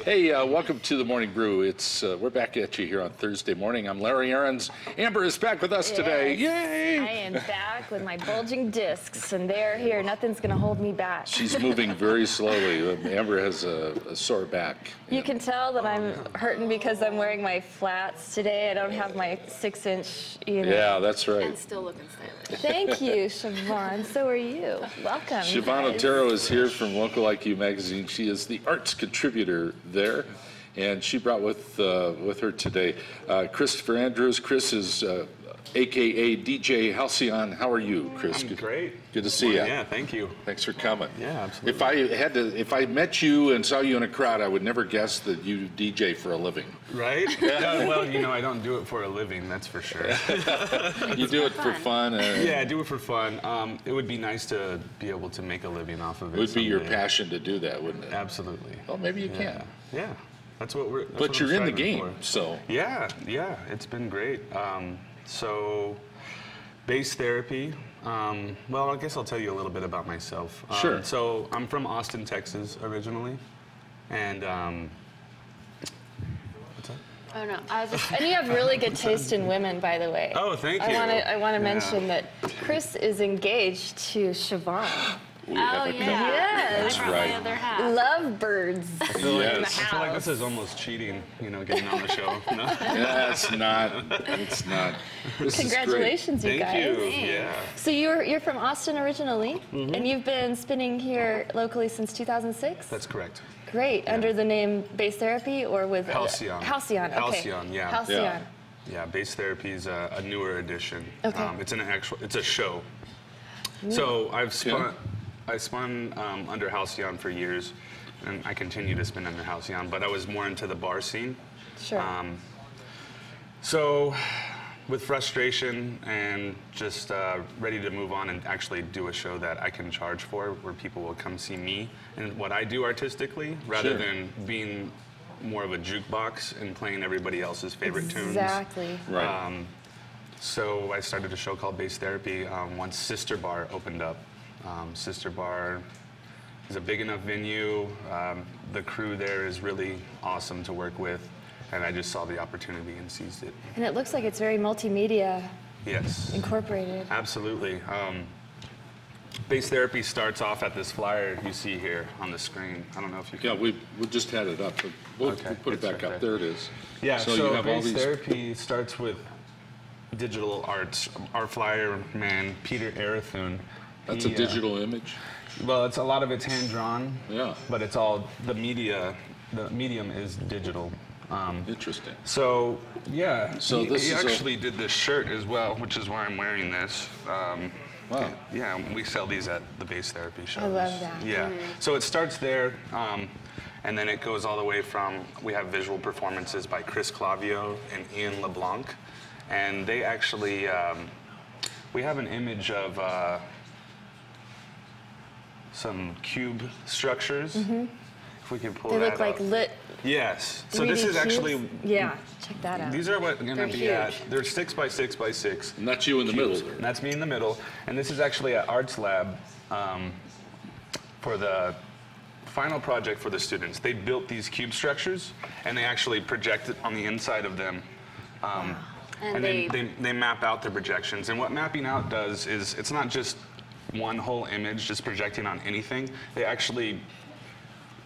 Hey, welcome to the Morning Brew. We're back at you here on Thursday morning. I'm Larry Aarons. Amber is back with us today. Yay! I am back with my bulging discs, and they're here. Nothing's going to hold me back. She's moving very slowly. Amber has a sore back. You can tell that I'm hurting because I'm wearing my flats today. I don't have my 6-inch, Yeah, that's right. And still looking stylish. Thank you, Siobhan. So are you. Welcome. Siobhan Otero is here from Local IQ magazine. She is the arts contributor there, and she brought with her today Christopher Andrews. Chris is AKA DJ Halcyon. How are you, Chris? I'm great. Good to see you. Yeah, thank you. Thanks for coming. Yeah, absolutely. If I met you and saw you in a crowd, I would never guess that you DJ for a living. Right? Yeah, well, I don't do it for a living, that's for sure. You do it for fun. Yeah, I do it for fun. It would be nice to be able to make a living off of it. It would be your someday. passion to do that, wouldn't it? Absolutely. Well, maybe you can. Yeah, that's what we're. But you're in the game, so. Yeah, it's been great. So, bass therapy. Well, I guess I'll tell you a little bit about myself. Sure. So I'm from Austin, Texas, originally, and what's up? Oh no, And you have really good taste in women, by the way. Oh, thank you. I want to mention that Chris is engaged to Siobhan. We have a couple. Yes. I brought my other half. Lovebirds in the Yes. I feel like house. this is almost cheating, getting on the show. No? Yeah, it's not. It's not. This is great. Congratulations, you Thank guys. you. Thanks. Yeah. So you're from Austin originally, and you've been spinning here locally since 2006? That's correct. Great. Under the name Bass Therapy or with Halcyon. Halcyon. Okay. Halcyon, yeah. Halcyon. Yeah. Yeah, bass therapy is a newer edition. Okay. It's a show. So I spun under Halcyon for years, and I continue to spin under Halcyon, but I was more into the bar scene. Sure. So with frustration and just ready to move on and actually do a show that I can charge for, where people will come see me and what I do artistically, rather Sure. than being more of a jukebox and playing everybody else's favorite tunes. Exactly. Right. So I started a show called Bass Therapy once Sister Bar opened up. Sister Bar is a big enough venue. The crew there is really awesome to work with, and I just saw the opportunity and seized it. And it looks like it's very multimedia Yes, incorporated. absolutely. Bass Therapy starts off at this flyer you see here on the screen. I don't know if you can. Yeah, we just had it up. But we'll Okay, put it it's back right up. there. There it is. Yeah, So so, you have all Bass these- Therapy starts with digital arts. Our flyer man, Peter Arathun. That's a digital image. Well, a lot of it's hand drawn. Yeah. But it's all the medium is digital. Interesting. So yeah, So this he is actually did this shirt as well, which is why I'm wearing this. Wow. Yeah, we sell these at the Bass Therapy shows. I love that. Yeah. So it starts there, and then it goes all the way from, we have visual performances by Chris Clavio and Ian LeBlanc, and they actually, we have an image of some cube structures. If we can pull They that look like up. lit. Yes. So 3D this is cubes. actually. Yeah, check that out. These are what going They're to be huge. at. They're 6 by 6 by 6. And that's you in the middle cubes. there. And that's me in the middle. And this is actually an arts lab for the final project for the students. They built these cube structures, and they actually project it on the inside of them. And then they map out the projections. And what mapping out does is, it's not just one whole image just projecting on anything. They actually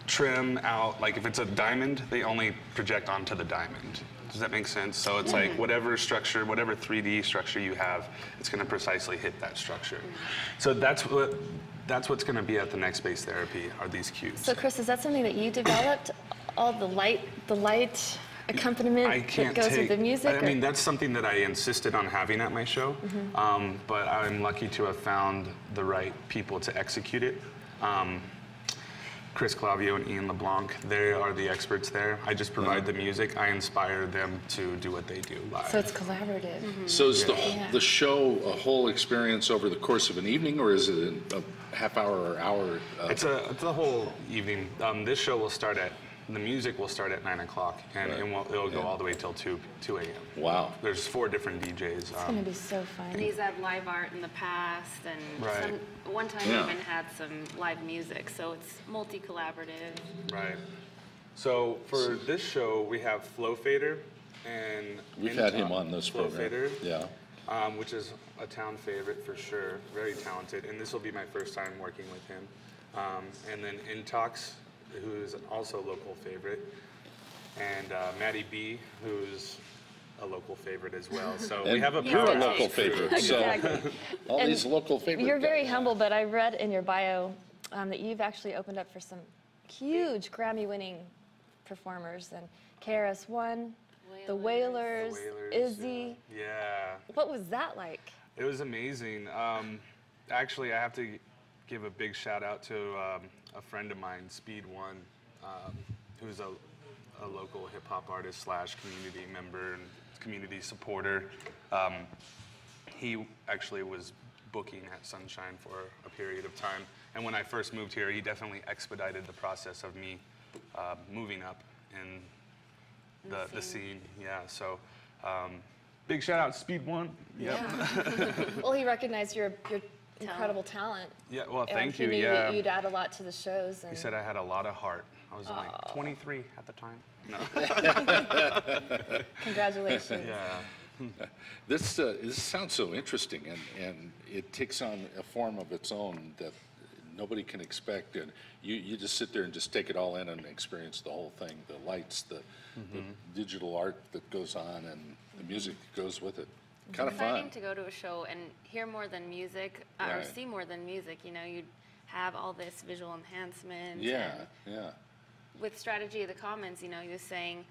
trim out, like if it's a diamond, they only project onto the diamond. Does that make sense? So it's like whatever structure, whatever 3D structure you have, it's going to precisely hit that structure. So that's what's going to be at the next Bass Therapy, are these cubes. So Chris, is that something that you developed? All the light accompaniment that goes with the music? I mean, that's something that I insisted on having at my show, but I'm lucky to have found the right people to execute it. Chris Clavio and Ian LeBlanc, they are the experts there. I just provide the music. I inspire them to do what they do live. So it's collaborative. So is the show a whole experience over the course of an evening, or is it a half hour or hour? It's a whole evening. This show will start at, the music will start at 9 o'clock, and it'll go all the way till 2 a.m. Wow. There's 4 different DJs. It's going to be so fun. And he's had live art in the past, and Right. one time even had some live music, so it's multi-collaborative. Right. So for this show, we have Flow Fader and We've had him on this Flow program. Fader, Yeah. which is a town favorite for sure. Very talented, and this will be my first time working with him. And then Intox, who's also a local favorite, and Maddie B, who's a local favorite as well. So we have a You're a powerhouse local crew. favorite, so Exactly. all And these local favorites. You're very humble, but I read in your bio that you've actually opened up for some huge Grammy-winning performers, and KRS-One, the Wailers, Izzy. Yeah. What was that like? It was amazing. Actually, I have to give a big shout out to a friend of mine, Speed One, who's a local hip hop artist slash community member and community supporter. He actually was booking at Sunshine for a period of time, and when I first moved here, he definitely expedited the process of me moving up in the scene. Yeah, so big shout out, Speed One. Yep. Yeah. Well, he recognized your incredible talent. Yeah, well, And thank he you. knew Yeah. you'd add a lot to the shows. And He said I had a lot of heart. I was like 23 at the time. No. Congratulations. Yeah. This sounds so interesting, and it takes on a form of its own that nobody can expect. And you just sit there and just take it all in and experience the whole thing, the lights, the digital art that goes on, and the music that goes with it. Kind of Exciting fun. to go to a show and hear more than music, or Right. see more than music. You know, you'd have all this visual enhancement. Yeah, and yeah. with Strategy of the Commons, you know, you're saying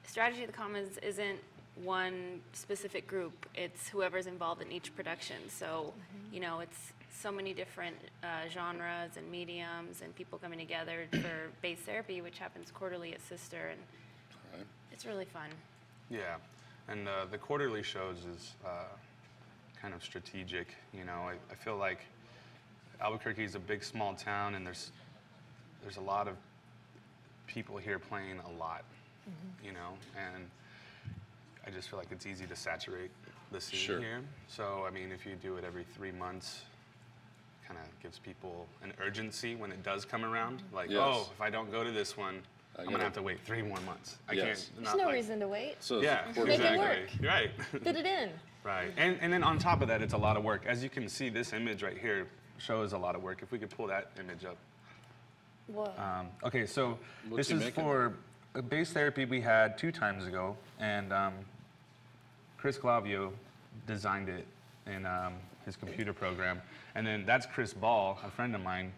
Strategy of the Commons isn't one specific group. It's whoever's involved in each production. So, you know, it's so many different genres and mediums and people coming together for base therapy, which happens quarterly at Sister, and Right. it's really fun. Yeah. And the quarterly shows is kind of strategic. You know, I feel like Albuquerque is a big, small town, and there's a lot of people here playing a lot, you know, and I just feel like it's easy to saturate the scene Sure. here. So, I mean, if you do it every 3 months, kind of gives people an urgency when it does come around. Like, Yes. oh, if I don't go to this one, I'm going gotta- to have to wait 3 more months. I Yes. can't. There's not no like- reason to wait. So Yeah, quarter- Make it exactly. work. Right. Fit it in. Right, and then on top of that, it's a lot of work. As you can see, this image right here shows a lot of work. If we could pull that image up. Whoa. Okay, so What's this he is making? for a base therapy we had 2 times ago, and Chris Clavio designed it in his computer program. And then that's Chris Ball, a friend of mine,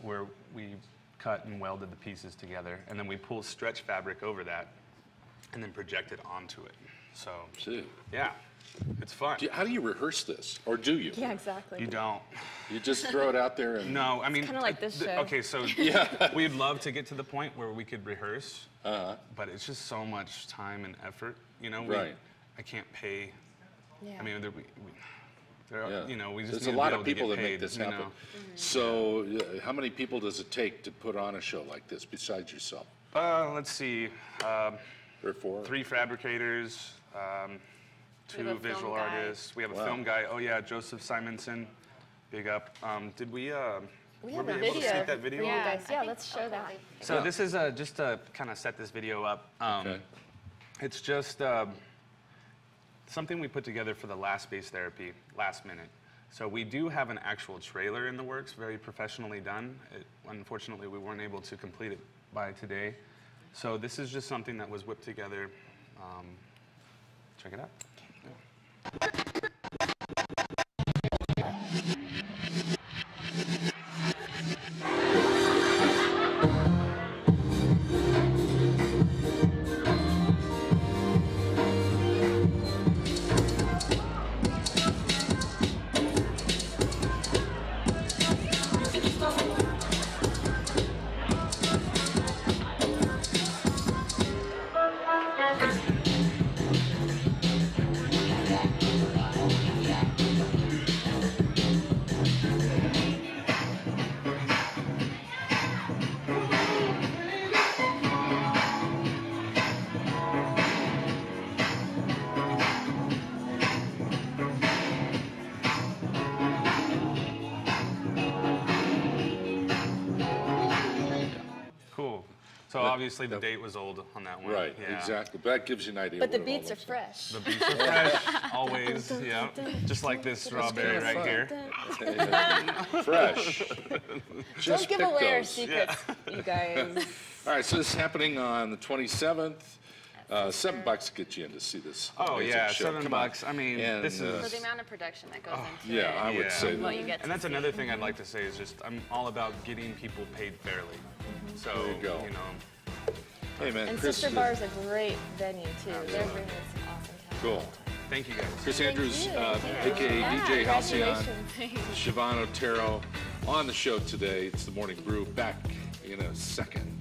where we cut and welded the pieces together, and then we pull stretch fabric over that, and then project it onto it. So, See. yeah, it's fun. How do you rehearse this, or do you? Yeah, exactly. You don't. You just throw it out there and No, I mean, kinda like this show. Okay, so we'd love to get to the point where we could rehearse, but it's just so much time and effort. You know, Right. I can't pay. Yeah. I mean, there are, yeah. you know, we just There's need a to lot be of able to people get that make paid, this you happen. know. So, how many people does it take to put on a show like this besides yourself? Let's see, 3 or 4? 3 fabricators, We have 2 a film visual guy. artists. We have a Wow. film guy. Oh yeah, Joseph Simonson, big up. Did we? We were have we a able to video. see that video? for you Yeah, guys. I Yeah, think- let's show that. So this is just to kind of set this video up. Okay. It's just something we put together for the last base therapy, last minute. So we do have an actual trailer in the works, very professionally done. Unfortunately, we weren't able to complete it by today. So this is just something that was whipped together. Check it out. So obviously the date was old on that one. Right, Yeah. exactly. But that gives you an idea. But the what it all beets are looks like. fresh. The beets are fresh, always, yeah. Just like this strawberry kinda right fun. here. Fresh. Don't give away our those. secrets, you guys. All right, so this is happening on the 27th. $7 to get you in to see this. Oh amazing yeah, show. Come on. $7. I mean, And, this For is. the amount of production that goes into Yeah, I it. would Yeah. say What that. you get And to that's see. another thing I'd like to say is just I'm all about getting people paid fairly. So There you go. know, Hey, man, And Chris. Sister Bar is a great venue, too. They're bringing some awesome talent. Cool. thank you guys. Chris Thank Andrews, you. a.k.a. Yeah, DJ Halcyon, congratulations. Siobhan Otero on the show today. It's the Morning Brew. Back in a second.